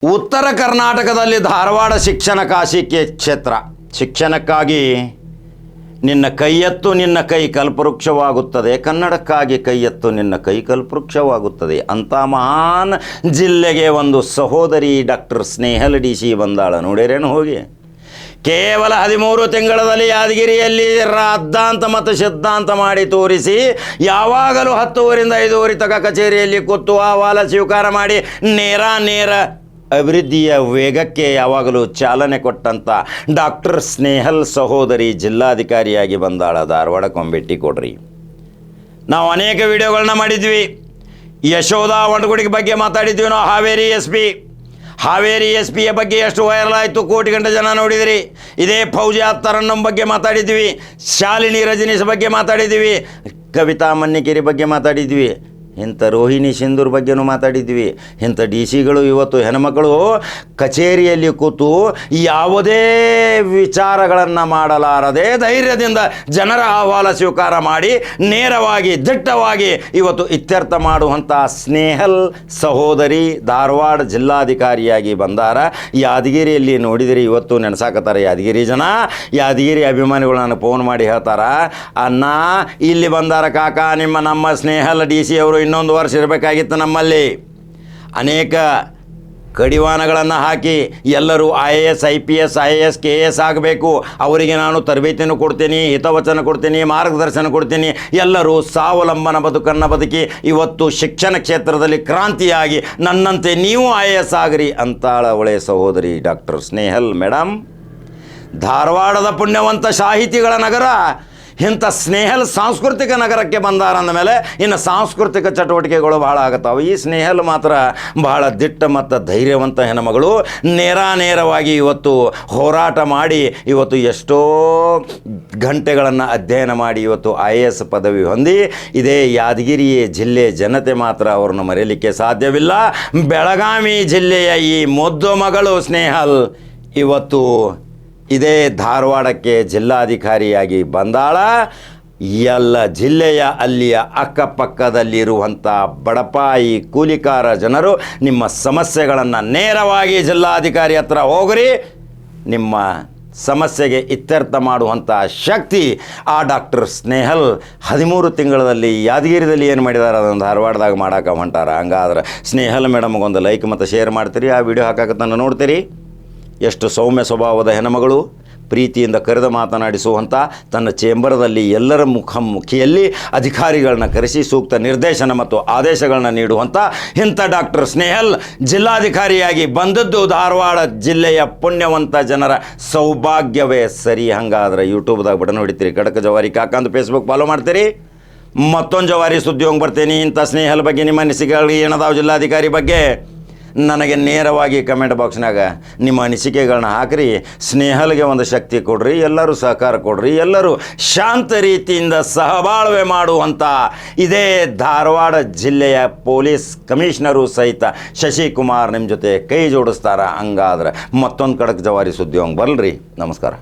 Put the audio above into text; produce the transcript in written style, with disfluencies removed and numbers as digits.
ಉತ್ತರ ಕರ್ನಾಟಕದಲ್ಲಿ ಧಾರವಾಡ ಶಿಕ್ಷಣ ಕಾಶಿ ಕ್ಷೇತ್ರ. ಶಿಕ್ಷಣಕ್ಕಾಗಿ ನಿನ್ನ ಕೈಯೆತ್ತು ನಿನ್ನ ಕೈ ಕಲ್ಪವೃಕ್ಷವಾಗುತ್ತದೆ, ಕನ್ನಡಕ್ಕಾಗಿ ಕೈಯೆತ್ತು ನಿನ್ನ ಕೈ ಕಲ್ಪವೃಕ್ಷವಾಗುತ್ತದೆ ಅಂತ ಮಹಾನ್ ಜಿಲ್ಲೆಗೆ ಒಂದು ಸಹೋದರಿ ಡಾಕ್ಟರ್ ಸ್ನೇಹಲ್ ಡಿಸಿ ಬಂದಾಳ. ನೋಡಿರೇನು ಹೋಗಿ? ಕೇವಲ 13 ತಿಂಗಳಲ್ಲಿ ಯಾದಗಿರಿಯಲ್ಲಿ ರಾದ್ದಾಂತ ಮತ್ತು ಸಿದ್ಧಾಂತ ಮಾಡಿ ತೋರಿಸಿ ಯಾವಾಗಲೂ 10 ರಿಂದ 5 ತನಕ ಕಚೇರಿಯಲ್ಲಿ ಕೂತು ಅಹವಾಲ ಸ್ವೀಕಾರ ಮಾಡಿ ನೇರ ಅಭಿವೃದ್ಧಿಯ ವೇಗಕ್ಕೆ ಯಾವಾಗಲೂ ಚಾಲನೆ ಕೊಟ್ಟಂಥ ಡಾಕ್ಟರ್ ಸ್ನೇಹಲ್ ಸಹೋದರಿ ಜಿಲ್ಲಾಧಿಕಾರಿಯಾಗಿ ಬಂದಾಳ. ಧಾರವಾಡಕ್ಕೊಮ್ಮೆ ಭೇಟಿ ಕೊಡ್ರಿ. ನಾವು ಅನೇಕ ವಿಡಿಯೋಗಳನ್ನ ಮಾಡಿದ್ವಿ. ಯಶೋಧ ವಂಡಗುಡಿ ಬಗ್ಗೆ ಮಾತಾಡಿದ್ವಿ. ನಾವು ಹಾವೇರಿ ಎಸ್ ಪಿಯ ಬಗ್ಗೆ ಎಷ್ಟು ವೈರಲ್ ಆಯಿತು, ಕೋಟಿ ಗಂಟೆ ಜನ ನೋಡಿದ್ರಿ. ಇದೇ ಫೌಜಿಯಾ ತರನ್ನಂ ಬಗ್ಗೆ ಮಾತಾಡಿದ್ವಿ, ಶಾಲಿನಿ ರಜನೀಶ್ ಬಗ್ಗೆ ಮಾತಾಡಿದ್ವಿ, ಕವಿತಾ ಮನ್ನಿಕೇರಿ ಬಗ್ಗೆ ಮಾತಾಡಿದ್ವಿ, ಇಂಥ ರೋಹಿಣಿ ಸಿಂಧೂರ್ ಬಗ್ಗೆನೂ ಮಾತಾಡಿದ್ವಿ. ಇಂಥ ಡಿ ಸಿಗಳು ಇವತ್ತು ಹೆಣ್ಮಕ್ಕಳು ಕಚೇರಿಯಲ್ಲಿ ಕೂತು ಯಾವುದೇ ವಿಚಾರಗಳನ್ನು ಮಾಡಲಾರದೆ ಧೈರ್ಯದಿಂದ ಜನರ ಅಹವಾಲ ಸ್ವೀಕಾರ ಮಾಡಿ ನೇರವಾಗಿ ದಿಟ್ಟವಾಗಿ ಇವತ್ತು ಇತ್ಯರ್ಥ ಮಾಡುವಂಥ ಸ್ನೇಹಲ್ ಸಹೋದರಿ ಧಾರವಾಡ ಜಿಲ್ಲಾಧಿಕಾರಿಯಾಗಿ ಬಂದಾರ. ಯಾದಗಿರಿಯಲ್ಲಿ ನೋಡಿದರೆ ಇವತ್ತು ನೆನೆಸಾಕತ್ತಾರೆ ಯಾದಗಿರಿ ಜನ. ಯಾದಗಿರಿ ಅಭಿಮಾನಿಗಳು ನನಗೆ ಫೋನ್ ಮಾಡಿ ಹೇಳ್ತಾರ, ಅಣ್ಣ ಇಲ್ಲಿ ಬಂದಾರ ಕಾಕ, ನಮ್ಮ ಸ್ನೇಹಲ್ ಡಿ ಸಿ ಅವರು ಇನ್ನೊಂದು ವರ್ಷ ಇರಬೇಕಾಗಿತ್ತು. ನಮ್ಮಲ್ಲಿ ಅನೇಕ ಕಡಿವಾಣಗಳನ್ನು ಹಾಕಿ ಎಲ್ಲರೂ IAS IPS IAS KS ಆಗಬೇಕು, ಅವರಿಗೆ ನಾನು ತರಬೇತಿಯನ್ನು ಕೊಡ್ತೀನಿ, ಹಿತವಚನ ಕೊಡ್ತೀನಿ, ಮಾರ್ಗದರ್ಶನ ಕೊಡ್ತೀನಿ, ಎಲ್ಲರೂ ಸ್ವಾವಲಂಬನ ಬದುಕನ್ನು ಬದುಕಿ ಇವತ್ತು ಶಿಕ್ಷಣ ಕ್ಷೇತ್ರದಲ್ಲಿ ಕ್ರಾಂತಿಯಾಗಿ ನನ್ನಂತೆ ನೀವು IAS ಆಗ್ರಿ ಅಂತಾಳ ಒಳ್ಳೆಯ ಸಹೋದರಿ ಡಾಕ್ಟರ್ ಸ್ನೇಹಲ್ ಮೇಡಮ್. ಧಾರವಾಡದ ಪುಣ್ಯವಂತ ಸಾಹಿತಿಗಳ ನಗರ ಇಂಥ ಸ್ನೇಹಲ್ ಸಾಂಸ್ಕೃತಿಕ ನಗರಕ್ಕೆ ಬಂದಾರ ಅಂದಮೇಲೆ ಇನ್ನು ಸಾಂಸ್ಕೃತಿಕ ಚಟುವಟಿಕೆಗಳು ಭಾಳ ಆಗತ್ತಾವೆ. ಈ ಸ್ನೇಹಲ್ ಮಾತ್ರ ಬಹಳ ದಿಟ್ಟ ಮತ್ತು ಧೈರ್ಯವಂತ ಹೆಣ್ಣುಮಗಳು. ನೇರವಾಗಿ ಇವತ್ತು ಹೋರಾಟ ಮಾಡಿ ಇವತ್ತು ಎಷ್ಟೋ ಗಂಟೆಗಳನ್ನು ಅಧ್ಯಯನ ಮಾಡಿ ಇವತ್ತು IAS ಪದವಿ ಹೊಂದಿ ಇದೇ ಯಾದಗಿರಿ ಜಿಲ್ಲೆ ಜನತೆ ಮಾತ್ರ ಅವ್ರನ್ನ ಮರೆಯಲಿಕ್ಕೆ ಸಾಧ್ಯವಿಲ್ಲ. ಬೆಳಗಾವಿ ಜಿಲ್ಲೆಯ ಈ ಮುದ್ದು ಮಗಳು ಸ್ನೇಹಲ್ ಇವತ್ತು ಇದೇ ಧಾರವಾಡಕ್ಕೆ ಜಿಲ್ಲಾಧಿಕಾರಿಯಾಗಿ ಬಂದಾಳ. ಎಲ್ಲ ಜಿಲ್ಲೆಯ ಅಲ್ಲಿಯ ಅಕ್ಕಪಕ್ಕದಲ್ಲಿರುವಂಥ ಬಡಪಾಯಿ ಕೂಲಿಕಾರ ಜನರು ನಿಮ್ಮ ಸಮಸ್ಯೆಗಳನ್ನು ನೇರವಾಗಿ ಜಿಲ್ಲಾಧಿಕಾರಿ ಹತ್ರ ಹೋಗ್ರಿ. ನಿಮ್ಮ ಸಮಸ್ಯೆಗೆ ಇತ್ಯರ್ಥ ಮಾಡುವಂಥ ಶಕ್ತಿ ಆ ಡಾಕ್ಟರ್ ಸ್ನೇಹಲ್ 13 ತಿಂಗಳಲ್ಲಿ ಯಾದಗಿರಿದಲ್ಲಿ ಏನು ಮಾಡಿದಾರೆ ಅದನ್ನು ಧಾರವಾಡದಾಗ ಮಾಡೋಕೆ ಹೊಂಟಾರ. ಹಂಗಾದ್ರೆ ಸ್ನೇಹಲ್ ಮೇಡಮ್ಗೊಂದು ಲೈಕ್ ಮತ್ತು ಶೇರ್ ಮಾಡ್ತೀರಿ, ಆ ವಿಡಿಯೋ ಹಾಕಕ್ಕೆ ನೋಡ್ತೀರಿ. ಎಷ್ಟು ಸೌಮ್ಯ ಸ್ವಭಾವದ ಹೆಣ್ಣುಮಗಳು, ಪ್ರೀತಿಯಿಂದ ಕರೆದು ಮಾತನಾಡಿಸುವಂಥ ತನ್ನ ಚೇಂಬರ್ದಲ್ಲಿ ಎಲ್ಲರ ಮುಖಾಮುಖಿಯಲ್ಲಿ ಅಧಿಕಾರಿಗಳನ್ನ ಕರೆಸಿ ಸೂಕ್ತ ನಿರ್ದೇಶನ ಮತ್ತು ಆದೇಶಗಳನ್ನ ನೀಡುವಂಥ ಇಂಥ ಡಾಕ್ಟರ್ ಸ್ನೇಹಲ್ ಜಿಲ್ಲಾಧಿಕಾರಿಯಾಗಿ ಬಂದದ್ದು ಧಾರವಾಡ ಜಿಲ್ಲೆಯ ಪುಣ್ಯವಂತ ಜನರ ಸೌಭಾಗ್ಯವೇ ಸರಿ. ಹಂಗಾದ್ರೆ ಯೂಟ್ಯೂಬ್ದಾಗ ಬಟನ್ ಹೊಡಿತೀರಿ, ಖಡಕ್ ಜವಾರಿ ಕಾಕ ಅಂತ ಫೇಸ್ಬುಕ್ ಫಾಲೋ ಮಾಡ್ತೀರಿ. ಮತ್ತೊಂದು ಜವಾರಿ ಸುದ್ದಿ ಹೋಗಿ ಬರ್ತೀನಿ. ಇಂಥ ಸ್ನೇಹಲ್ ಬಗ್ಗೆ ನಿಮ್ಮ ಅನಿಸಿಕೆಗಳು ಏನದಾವ ಜಿಲ್ಲಾಧಿಕಾರಿ ಬಗ್ಗೆ ನನಗೆ ನೇರವಾಗಿ ಕಮೆಂಟ್ ಬಾಕ್ಸ್ನಾಗ ನಿಮ್ಮ ಅನಿಸಿಕೆಗಳನ್ನ ಹಾಕಿರಿ. ಸ್ನೇಹಲ್ಗೆ ಒಂದು ಶಕ್ತಿ ಕೊಡ್ರಿ, ಎಲ್ಲರೂ ಸಹಕಾರ ಕೊಡ್ರಿ, ಎಲ್ಲರೂ ಶಾಂತ ರೀತಿಯಿಂದ ಸಹಬಾಳ್ವೆ ಮಾಡುವಂಥ ಇದೇ ಧಾರವಾಡ ಜಿಲ್ಲೆಯ ಪೊಲೀಸ್ ಕಮಿಷನರು ಸಹಿತ ಶಶಿಕುಮಾರ್ ನಿಮ್ಮ ಜೊತೆ ಕೈ ಜೋಡಿಸ್ತಾರ. ಹಂಗಾದ್ರೆ ಮತ್ತೊಂದು ಕಡಕ್ ಜವಾರಿ ಸುದ್ದಿ ಹೋಗಿ ಬರಲ್ರಿ. ನಮಸ್ಕಾರ.